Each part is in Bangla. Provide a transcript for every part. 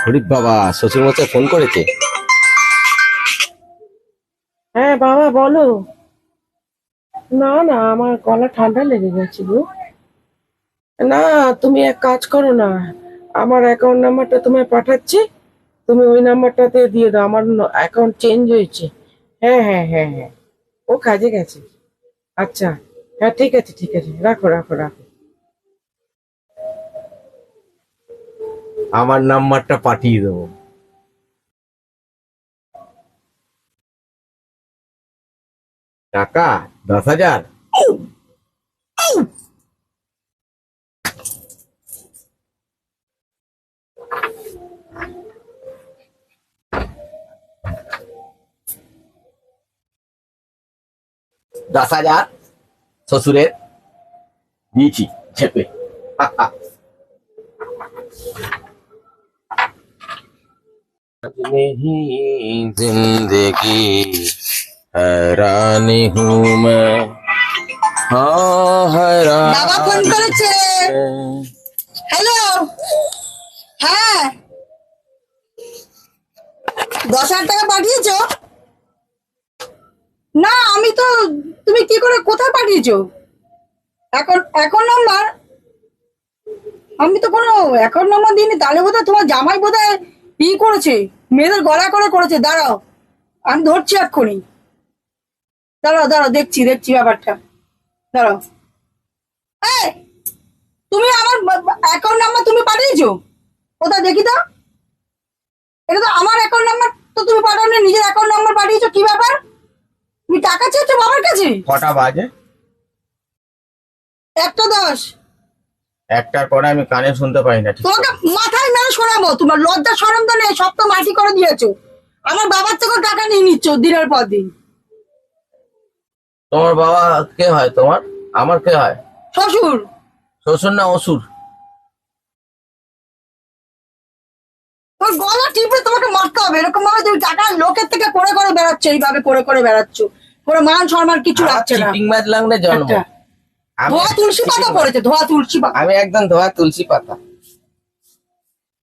হরি বাবা, শ্বশুর মশাই ফোন করেছে। হ্যাঁ বাবা বলো। না না, আমার গলা ঠান্ডা লেগে গেছে গো। না, তুমি এক কাজ করো না, আমার অ্যাকাউন্ট নাম্বারটা তোমায় পাঠাচ্ছি, তুমি ওই নাম্বারটাতে দিয়ে দাও, আমার অ্যাকাউন্ট চেঞ্জ হয়েছে। হ্যাঁ হ্যাঁ হ্যাঁ হ্যাঁ, ও কাজে গেছে। আচ্ছা, হ্যাঁ ঠিক আছে ঠিক আছে, রাখো রাখো রাখো। আমার নাম্বারটা পাঠিয়ে দেবো। টাকা 10,000। 10,000 শ্বশুরের দিয়েছি চেপে। नहीं जिंदगी हैरानी हूँ मैं, हाँ हैरान। বাবা ফোন করেছে। হ্যালো, হ্যাঁ 10,000 টাকা পাঠিয়েছো? না আমি তো, তুমি কি করে কোথায় পাঠিয়েছো? এখন এখন নাম্বার, আমি তো কোনো অ্যাকাউন্ট নাম্বার দিইনি। তাহলে বোধহয় তোমার জামাই বোধহয় করেছে, মেয়েদের গলা করে করেছে। দাঁড়াও, আমি ধরছি এক্ষুনি। দাঁড়াও দাঁড়াও, দেখছি দেখছি ব্যাপারটা। দাঁড়াও। এই, তুমি আমার অ্যাকাউন্ট নাম্বার তুমি পাঠিয়েছো? কোথায় দেখি তো। এটা তো আমার অ্যাকাউন্ট নাম্বার, তো তুমি পাঠাওনি, নিজের অ্যাকাউন্ট নাম্বার পাঠিয়েছো। কি ব্যাপার? তুমি টাকা চেয়েছো বাবার কাছে? কটা বাজে? 1:10। একটার পরে আমি কানে শুনতে পাই না ঠিক করে। তোমাকে মাথায় মেরে শোনাবো, তোমার লজ্জা শরম তো নেই, সব তো মাটি করে দিয়েছো। আমার বাবার থেকেও টাকা নিয়ে নিচ্ছ দিনের পর দিন। তোমার বাবা কে হয় তোমার? আমার কে হয়? শ্বশুর। শ্বশুর না অসুর? তোমার গলা টিপে তোমাকে মারতে হবে। এরকম ভাবে তুমি টাকা লোকের থেকে করে করে বেড়াচ্ছ, এইভাবে করে করে বেড়াচ্ছ, কোনো মান সম্মান কিছু রাখছে না। চিটিং মাছ লাগলে জন্ম। একটা আমি ধোয়া তুলসী পাতা পড়েছে, ধোয়া তুলসী পাতা। আমি একদম ধোয়া তুলসী পাতা।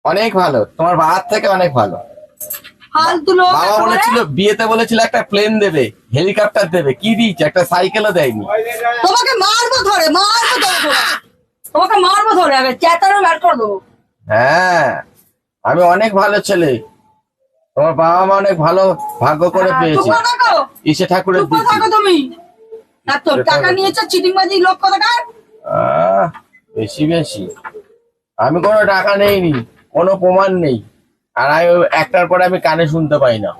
অনেক ভালো, তোমার বাবার থেকে অনেক ভালো। ফালতু লোক বাবা একেবারে। বলেছিল, বিয়েতে বলেছিল একটা প্লেন দেবে, হেলিকপ্টার দেবে, কি দিয়েছে? একটা সাইকেলও দেয়নি। তোমাকে মারবো ধরে, মারবো ধরে, তোমাকে মারবো ধরে, আমি চেতানো ব্যাট করে দেবো। হ্যাঁ, আমি অনেক ভালো ছেলে। তোমার বাবা মা অনেক ভালো ভাগ্য করে চুপ পেয়েছে। করে থাকো, ইসে ঠাকুরের চুপ করে দিয়েছে। থাকো তুমি। এত টাকা নিয়েছো চিটিংবাজি লোক কোথাকার। বেশি বেশি। আমি কোনো টাকা নেইনি, কোনো প্রমাণ নেই। আর আমি একটার পরে আমি কানে শুনতে পাই না।